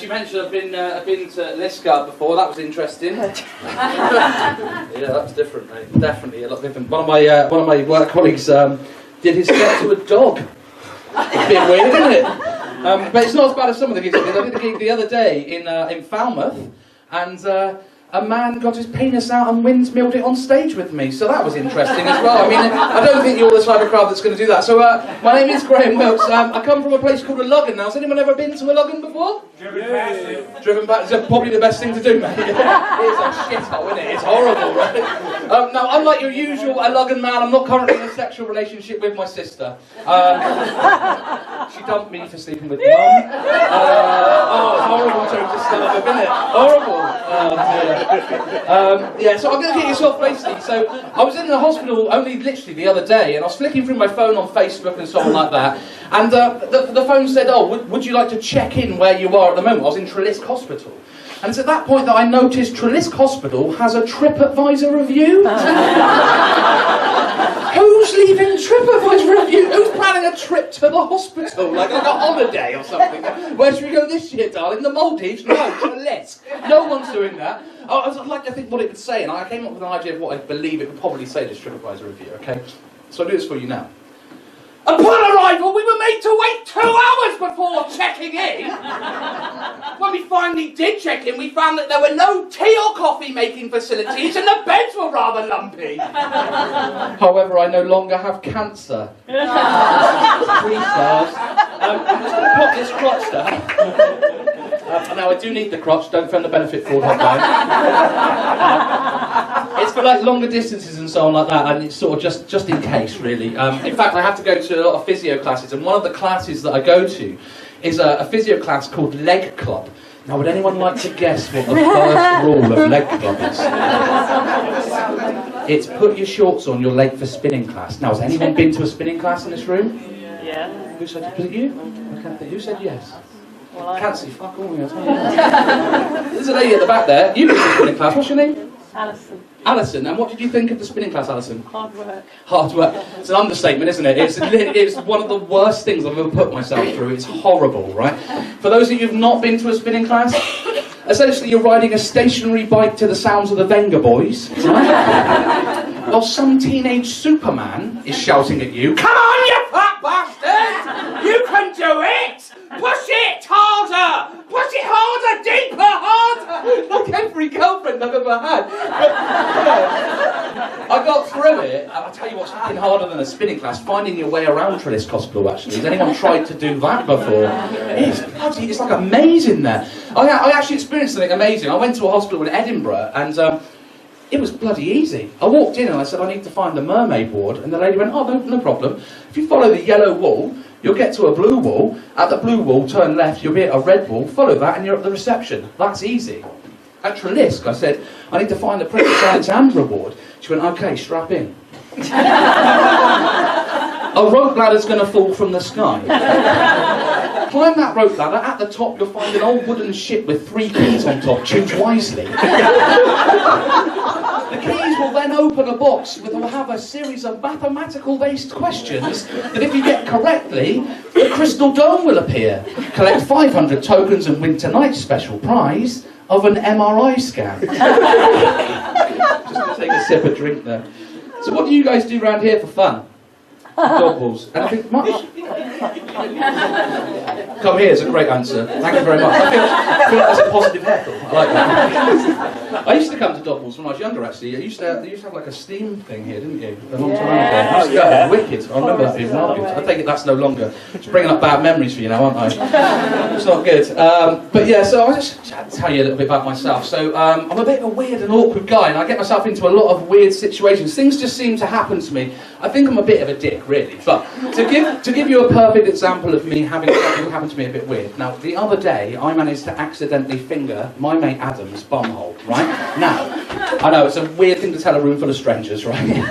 she mentioned I've been to Liscard before. That was interesting. Yeah, that's different, mate. Definitely a lot different. One of my work colleagues did his step to a dog. It's a bit weird, isn't it? But it's not as bad as some of the gigs I did. I did a gig the other day in Falmouth, and a man got his penis out and windmilled it on stage with me, so that was interesting as well. I mean, I don't think you're the type of crowd that's going to do that. So, my name is Graham Wilkes. I come from a place called a Luggan. Now, has anyone ever been to a Luggan before? Driven back is probably the best thing to do, mate. It's a shithole, isn't it? It's horrible, right? Now, unlike your usual Luggan man, I'm not currently in a sexual relationship with my sister. She dumped me for sleeping with mum. Horrible joke to start with, isn't it? Horrible. Yeah, so I'm going to get yourself basically. So I was in the hospital only literally the other day, and I was flicking through my phone on Facebook and so on like that, and the phone said, "Oh, would you like to check in where you are at the moment?" I was in Treliske Hospital. And it's at that point that I noticed Treliske Hospital has a TripAdvisor review. Who's leaving TripAdvisor review? Who's planning a trip to the hospital? Like a holiday or something? Where should we go this year, darling? The Maldives? No, Treliske. No one's doing that. I'd like to think what it would say, and I came up with an idea of what I believe it would probably say, this TripAdvisor review, okay? So I'll do this for you now. Upon arrival, we were made to wait 2 hours before checking in. When we finally did check in, we found that there were no tea or coffee making facilities and the beds were rather lumpy. However, I no longer have cancer. 3 stars. I'm just going to pop this crotch down. Now, I do need the crotch, don't phone the benefit fraud hotline. It's for like longer distances and so on like that, and it's sort of just in case, really. In fact, I have to go to a lot of physio classes, and one of the classes that I go to is a physio class called Leg Club. Now, would anyone like to guess what the first rule of Leg Club is? It's put your shorts on your leg for spinning class. Now, has anyone been to a spinning class in this room? Yeah. Who said, was it you? Okay, who said yes? Well, I Can't see fuck all. There's a lady at the back there. You've been to a spinning class. What's your name? Alison. Alison, and what did you think of the spinning class, Alison? Hard work. Hard work. It's an understatement, isn't it? It's one of the worst things I've ever put myself through. It's horrible, right? For those of you who've not been to a spinning class, essentially you're riding a stationary bike to the sounds of the Venga Boys, right? While some teenage Superman is shouting at you, "Come on, you fat bastard! You can do it! Push it harder! Push it harder, deeper, harder!" Like every girlfriend I've ever had. But, yeah, I got through it, and I'll tell you what's fucking harder than a spinning class, finding your way around Treliske Hospital, actually. Has anyone tried to do that before? It's like a maze in there. I actually experienced something amazing. I went to a hospital in Edinburgh, and it was bloody easy. I walked in and I said, "I need to find the mermaid ward," and the lady went, "Oh, no problem. If you follow the yellow wall, you'll get to a blue wall. At the blue wall, turn left, you'll be at a red wall. Follow that and you're at the reception. That's easy." At Treliske, I said, "I need to find the Princess Alexandra ward." She went, "Okay, strap in." A rope ladder's going to fall from the sky. Climb that rope ladder. At the top, you'll find an old wooden ship with 3 keys on top. Choose wisely. The keys will then open a box that will have a series of mathematical-based questions that, if you get correctly, the crystal dome will appear. Collect 500 tokens and win tonight's special prize of an MRI scan. Just going to take a sip of drink there. So what do you guys do around here for fun? Dobfools. Anything much? Come here is a great answer. Thank you very much. I feel like that's a positive heckle. I like that. I used to come to Dobfools when I was younger, actually. You used to have like a steam thing here, didn't you? A long time ago. Yeah. Wicked. I remember that being market. I take it that's no longer. It's bringing up bad memories for you now, aren't I? It's not good. But yeah, so I'll just tell you a little bit about myself. So I'm a bit of a weird and awkward guy, and I get myself into a lot of weird situations. Things just seem to happen to me. I think I'm a bit of a dick, really. But to give you a perfect example of me having something happen to me a bit weird. Now, the other day, I managed to accidentally finger my mate Adam's bumhole, right? Now, I know, it's a weird thing to tell a room full of strangers, right?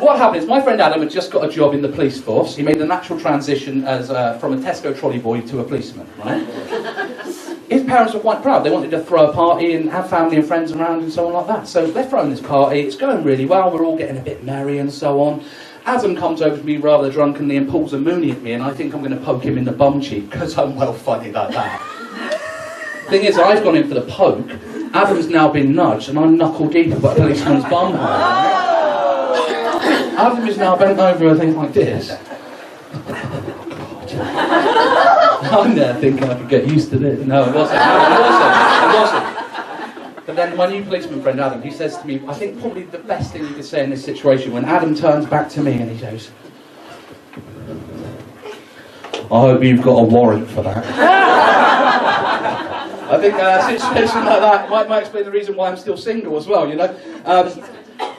What happened is my friend Adam had just got a job in the police force. He made a natural transition as from a Tesco trolley boy to a policeman, right? His parents were quite proud. They wanted to throw a party and have family and friends around and so on like that. So they're throwing this party. It's going really well. We're all getting a bit merry and so on. Adam comes over to me rather drunkenly and pulls a moonie at me, and I think I'm going to poke him in the bum cheek because I'm well funny like that. Thing is, I've gone in for the poke, Adam's now been nudged, and I'm knuckle deep at a policeman's bum hole. Adam is now bent over and things like this. I'm there thinking I could get used to this. No, it wasn't. It wasn't. But then my new policeman friend Adam, he says to me, I think probably the best thing you could say in this situation, when Adam turns back to me and he goes, I hope you've got a warrant for that. I think a situation like that might explain the reason why I'm still single as well, you know. I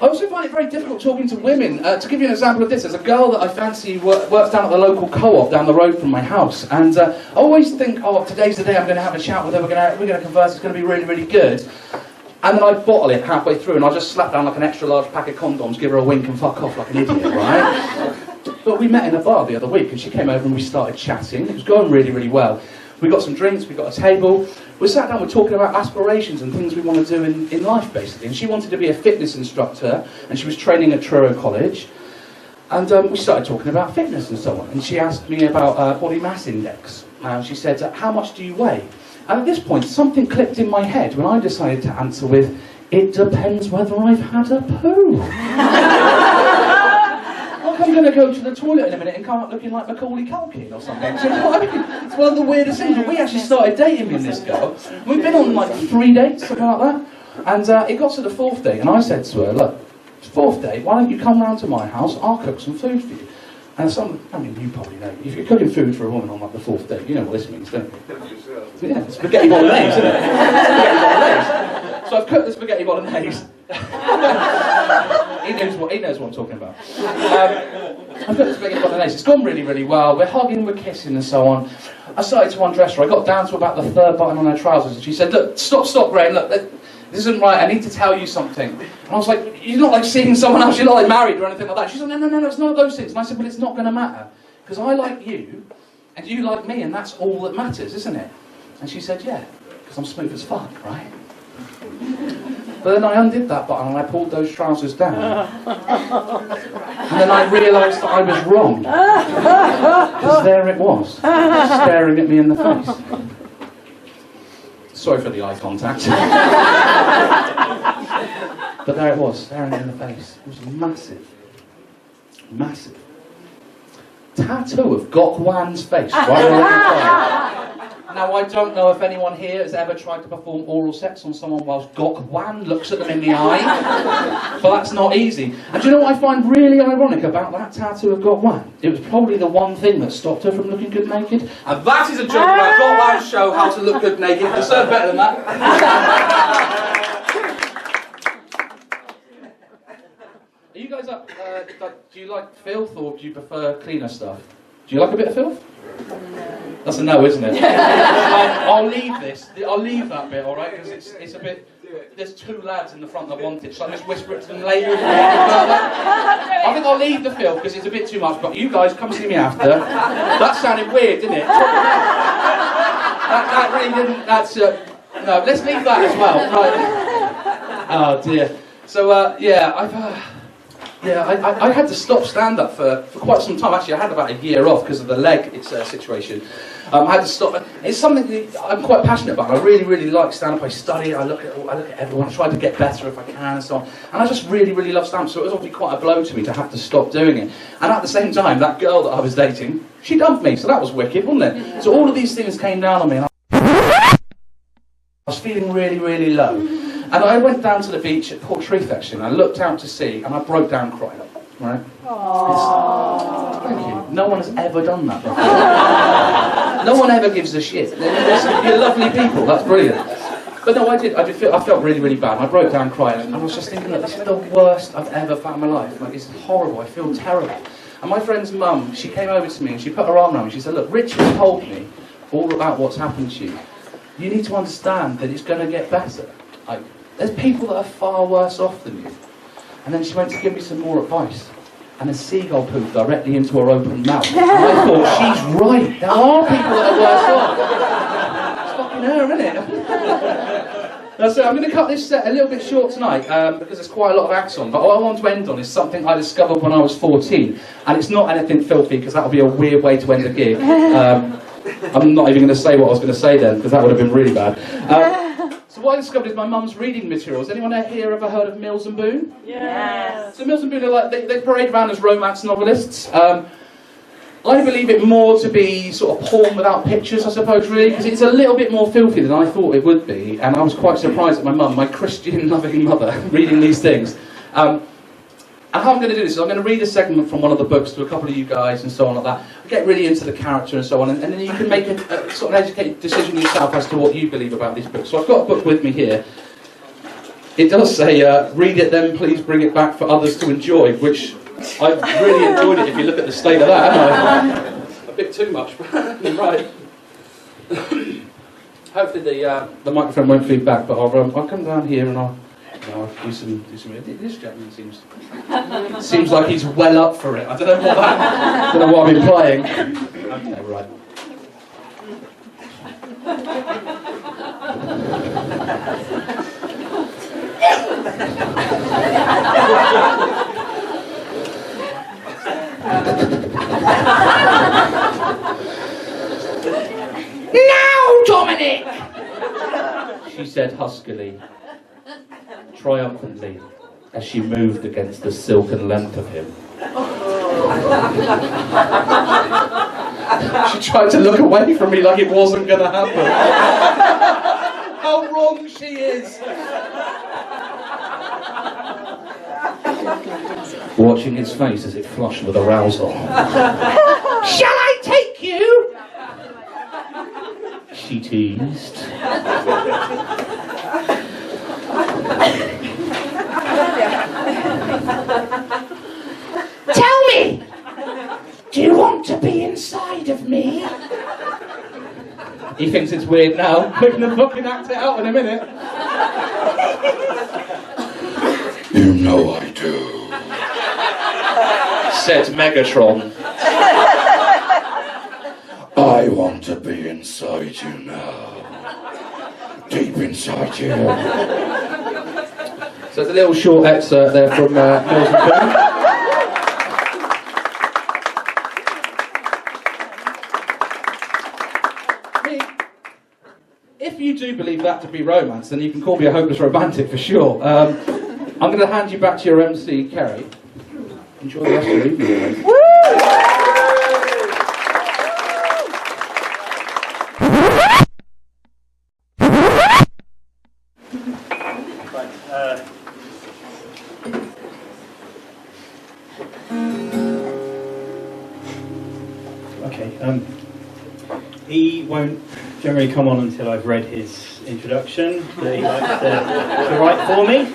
also find it very difficult talking to women. To give you an example of this, there's a girl that I fancy works down at the local co-op down the road from my house, and I always think, oh, today's the day I'm going to have a chat with her, we're going to converse, it's going to be really, really good. And then I bottle it halfway through, and I just slap down like an extra large pack of condoms, give her a wink and fuck off like an idiot, right? But we met in a bar the other week, and she came over and we started chatting. It was going really, really well. We got some drinks, we got a table. We sat down, we're talking about aspirations and things we want to do in life, basically. And she wanted to be a fitness instructor, and she was training at Truro College. And we started talking about fitness and so on. And she asked me about body mass index. She said, how much do you weigh? And at this point, something clicked in my head when I decided to answer with, it depends whether I've had a poo. I'm going to go to the toilet in a minute and come up looking like Macaulay Culkin or something. Do you know what I mean? It's one of the weirdest things. But we actually started dating with this girl. We've been on like 3 dates, something like that. And it got to the 4th date, and I said to her, look, 4th date, why don't you come round to my house, I'll cook some food for you. And I mean, you probably know, if you're cooking food for a woman on like the 4th date, you know what this means, don't you? Yeah, spaghetti bolognese, isn't it? Spaghetti bolognese. So I've cooked the spaghetti bolognese. He knows what I'm talking about. I've got the spaghetti bolognese. It's gone really, really well. We're hugging, we're kissing and so on. I started to undress her. I got down to about the 3rd button on her trousers and she said, look, stop, Graham, look, this isn't right, I need to tell you something. And I was like, you're not like seeing someone else, you're not like married or anything like that. She's like, no, it's not those things. And I said, well, it's not going to matter. Because I like you, and you like me, and that's all that matters, isn't it? And she said, yeah, because I'm smooth as fuck, right? But then I undid that button and I pulled those trousers down. And then I realised that I was wrong. Because there it was, staring at me in the face. Sorry for the eye contact. But there it was, staring me in the face. It was massive. Massive. Tattoo of Gok Wan's face right on the thigh. Now, I don't know if anyone here has ever tried to perform oral sex on someone whilst Gok Wan looks at them in the eye, but that's not easy. And do you know what I find really ironic about that tattoo of Gok Wan? It was probably the one thing that stopped her from looking good naked. And that is a joke about Gok Wan's show, How to Look Good Naked. They serve better than that. Are you guys up, do you like filth or do you prefer cleaner stuff? Do you like a bit of filth? That's a no, isn't it? I'll leave that bit, alright? Because it's a bit... There's 2 lads in the front that want it, so I'll just whisper it to them later. I think I'll leave the filth because it's a bit too much, but you guys come see me after. That sounded weird, didn't it? That really didn't... no, let's leave that as well. Right. Oh dear. So, I had to stop stand-up for quite some time. Actually, I had about a year off because of the leg situation. I had to stop. It's something that I'm quite passionate about. I really, really like stand-up. I study it, I look at everyone, I try to get better if I can and so on. And I just really, really love stand-up, so it was obviously quite a blow to me to have to stop doing it. And at the same time, that girl that I was dating, she dumped me, so that was wicked, wasn't it? So all of these things came down on me, and I was feeling really, really low. And I went down to the beach at Portreath, actually, and I looked out to sea, and I broke down crying. Right? Thank you. No one has ever done that before. No one ever gives a shit. You're lovely people, that's brilliant. But no, I felt really, really bad. I broke down crying, and I was just thinking that this is the worst I've ever felt in my life. Like, it's horrible, I feel terrible. And my friend's mum, she came over to me, and she put her arm around me, she said, look, Richard told me all about what's happened to you. You need to understand that it's going to get better. Like, there's people that are far worse off than you. And then she went to give me some more advice. And a seagull pooped directly into her open mouth. And I thought, she's right. There are people that are worse off. It's fucking her, isn't it? So I'm going to cut this set a little bit short tonight because there's quite a lot of acts on. But what I want to end on is something I discovered when I was 14. And it's not anything filthy because that would be a weird way to end a gig. I'm not even going to say what I was going to say then, because that would have been really bad. So what I discovered is my mum's reading materials. Anyone out here ever heard of Mills and Boon? Yes. So Mills and Boon are like, they parade around as romance novelists. I believe it more to be sort of porn without pictures, I suppose, really, because it's a little bit more filthy than I thought it would be, and I was quite surprised at my mum, my Christian-loving mother, reading these things. And how I'm going to do this is I'm going to read a segment from one of the books to a couple of you guys and so on like that. Get really into the character and so on, and then you can make a sort of educated decision yourself as to what you believe about these books. So I've got a book with me here. It does say, read it then please bring it back for others to enjoy, which I've really enjoyed it if you look at the state of that, haven't I? A bit too much, right. Hopefully the microphone won't feed back, but I'll come down here and I'll do some. This gentleman seems like he's well up for it. I don't know what I've been playing. Okay, right. Now, Dominic! She said huskily, triumphantly, as she moved against the silken length of him. She tried to look away from me like it wasn't going to happen. How wrong she is! Watching his face as it flushed with arousal. Shall I take you? She teased. Tell me, do you want to be inside of me? He thinks it's weird now. We're going to fucking act it out in a minute. You know I do, said Megatron. I want to be inside you now. Deep inside you. So there's a little short excerpt there from Mills and Boon. If you do believe that to be romance, then you can call me a hopeless romantic for sure. I'm going to hand you back to your MC, Kerry. Enjoy the rest of your evening. Okay, he won't generally come on until I've read his introduction that he likes to write for me.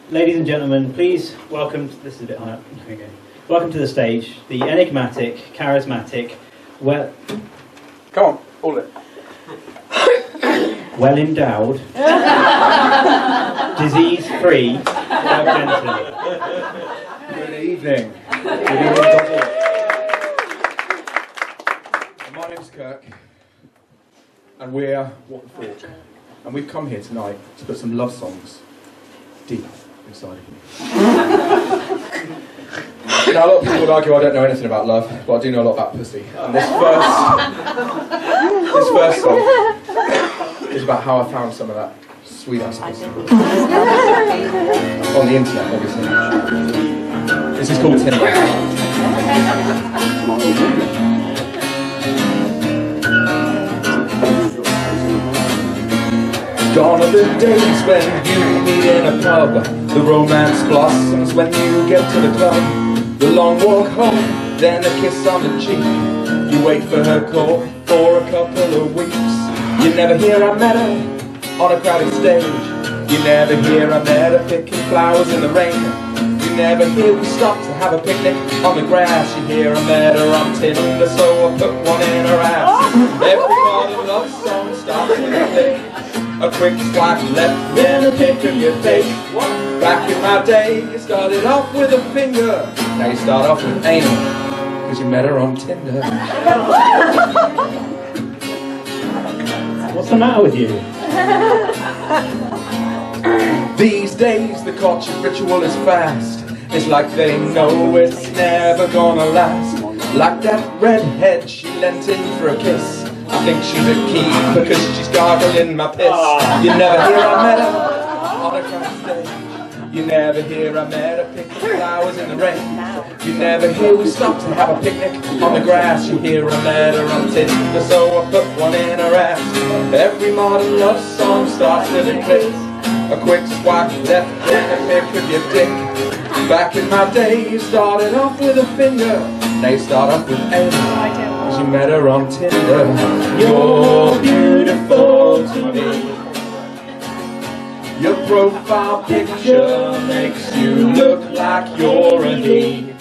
Ladies and gentlemen, please welcome, this is a bit high up, there we go. Welcome to the stage, the enigmatic, charismatic, Come on, all it. well endowed, disease-free, Good evening. Good evening, Dobfools. My name's Kirk, and we're Dobfools, and we've come here tonight to put some love songs deep inside of you. Now, a lot of people would argue I don't know anything about love, but I do know a lot about pussy. And this first song is about how I found some of that sweet-ass pussy. On the internet, obviously. This is called Tinder. Gone are the days when you meet in a pub. The romance blossoms when you get to the club. The long walk home, then a kiss on the cheek. You wait for her call for a couple of weeks. You never hear I met her on a crowded stage. You never hear I met her picking flowers in the rain. You never hear we stopped to have a picnic on the grass. You hear I met her on Tinder, so I put one in her ass. Every modern love song starts with a click. A quick swipe left, then a pick of your face. Back in my day, you started off with a finger. Now you start off with anal, because you met her on Tinder. What's the matter with you? These days, the courtship ritual is fast. It's like they know it's never gonna last. Like that redhead she lent in for a kiss. I think she's a keep because she's gargling my piss. You never hear I met her on a crowd stage. You never hear I met her picking flowers in the rain. You never hear we stopped to have a picnic on the grass. You hear I met her on Tinder, so I put one in her ass. Every modern love song starts with a kiss. A quick swipe left, then a pick of your dick. Back in my day, you started off with a finger. Now you start off with A, cause you met her on Tinder. You're beautiful to me. Your profile picture makes you look like you're a he.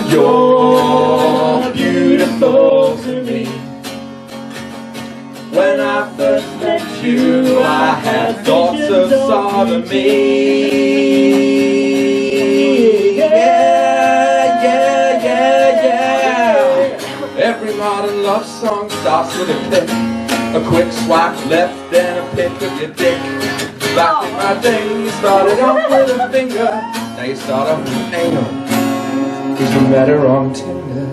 You're beautiful to me. When I first met you, I had thoughts of sodomy. Yeah. Every modern love song starts with a click. A quick swipe left, then a pick of your dick. Back in my day, you started off with a finger. Now you start off with an anal, cause you met her on Tinder.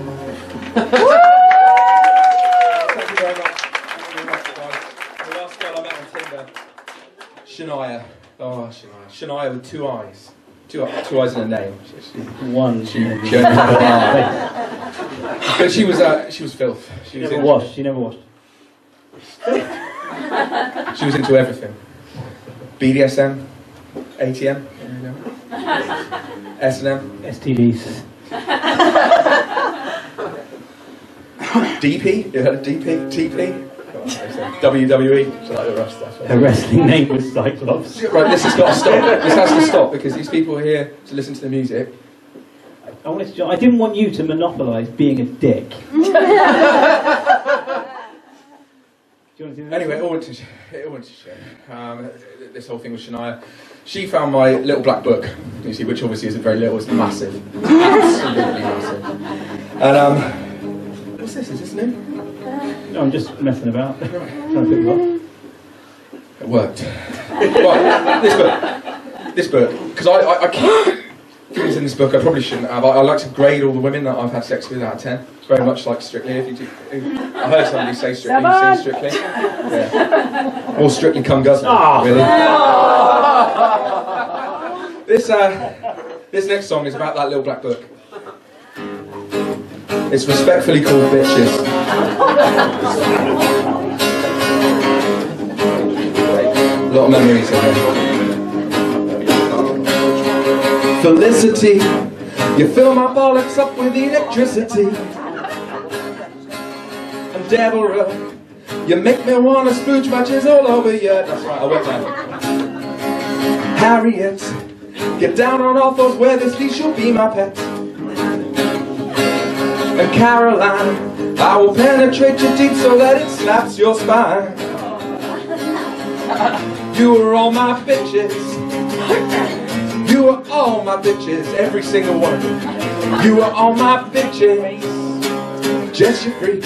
Thank you very much. The last girl I met on Tinder, Shania. Oh, Shania with two eyes. Two eyes in her name. One. She only had an eye. But she was filth. She never washed. She never washed. She was into everything. BDSM, ATM, S&M, STDs. DP, you heard of DP, TP? WWE, so like the rest stuff. Her wrestling name was Cyclops. Right, this has got to stop. This has to stop because these people are here to listen to the music. I didn't want you to monopolise being a dick. Anyway, it all went to shit. This whole thing with Shania. She found my little black book, you see, which obviously isn't very little, it's massive. Absolutely massive. And, what's this? Is this new? No, I'm just messing about. Trying to pick you up. It worked. Right, this book, because I keep things in this book I probably shouldn't have. I like to grade all the women that I've had sex with out of 10. It's very much like Strictly. If you do, I heard somebody say Strictly. You seen Strictly? Yeah. Or Strictly Come Guzzler. Really. This next song is about that little black book. It's respectfully called Bitches. A lot of memories in here. Felicity, you fill my bollocks up with electricity. And Deborah, you make me wanna spooch my jizz all over you. That's right, I went down. Harriet, get down on all fours where this leash will be my pet. And Caroline, I will penetrate you deep so that it snaps your spine. You are all my bitches. You are all my bitches, every single one of them. You are all my bitches. Just your freak.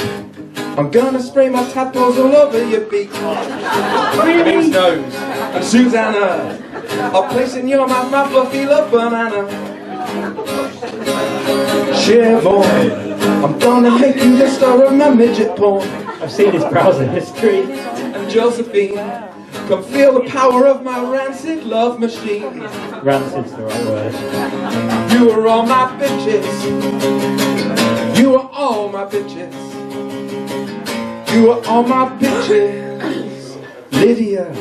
I'm gonna spray my tadpoles all over your beak. Means nose. And Susanna, I'll place in your mouth my fluffy love banana. Shiver, I'm gonna make you the star of my midget porn. I've seen his browser history. And Josephine, come feel the power of my rancid love machine. Rancid's the right word. You are all my bitches. You are all my bitches. You are all my bitches. Lydia,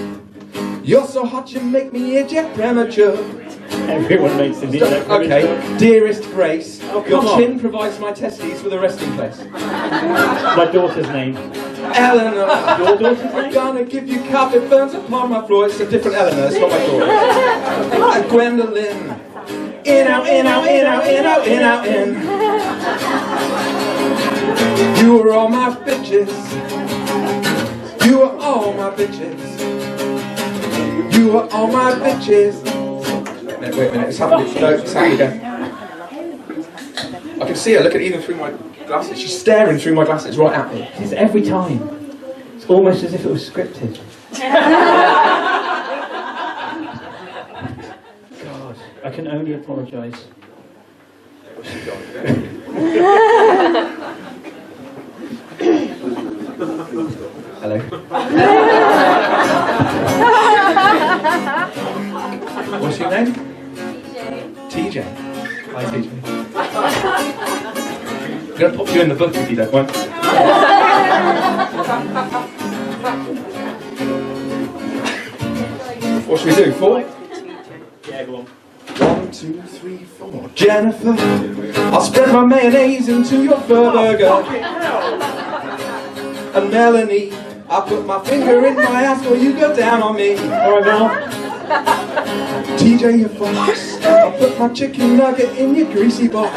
you're so hot you make me eject premature. Everyone makes an eject premature. Okay, dearest Grace, oh, your on. chin provides my testes with a resting place. My daughter's name. Eleanor, Your daughter's I'm name? gonna give you carpet burns upon my floor. It's a different Eleanor, it's not my daughter. And Gwendolyn, in out, in out, in out, in out, in out, in. You are all my bitches. You are all my bitches. You are all my bitches. No, wait a minute, it's happening. No, it's happening again. I can see her, look at even through my glasses. She's staring through my glasses right at me. It's every time. It's almost as if it was scripted. God, can only apologise. Hello. What's your name? TJ. Hi, TJ. I'm going to pop you in the book if you don't mind. What should we do? 4? Yeah, go on. 1, 2, 3, 4. Jennifer, I'll spread my mayonnaise into your fur burger. And Melanie, I'll put my finger in my ass while you go down on me. Alright, Mel. TJ, you fox, I'll put my chicken nugget in your greasy box.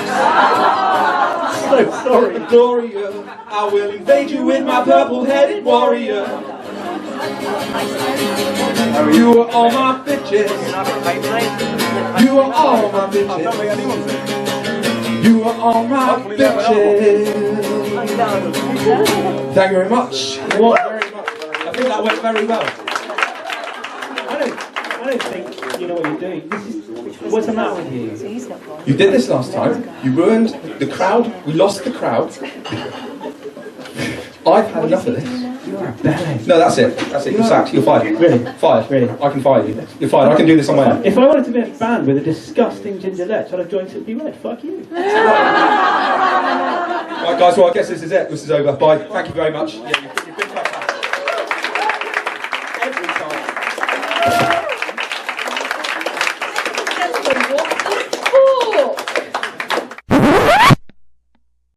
So sorry. Gloria, I will invade you with my purple-headed warrior. You are all my bitches. You are all my bitches. You are all my bitches. Thank you very much. What? I think that went very well. I don't think you know what you're doing. What's the matter with you? You did this last time. You ruined the crowd. We lost the crowd. I've had enough of this. You're a ballet. No, that's it. That's it. You're sacked. You're fired. Really? Fired. Really? I can fire you. You're fired. I can do this on my own. If I wanted to be in a band with a disgusting ginger let, I'd have joined Be Red. Fuck you. Right, guys. Well, I guess this is it. This is over. Bye. Thank you very much. Yeah, you've been fantastic. Every time.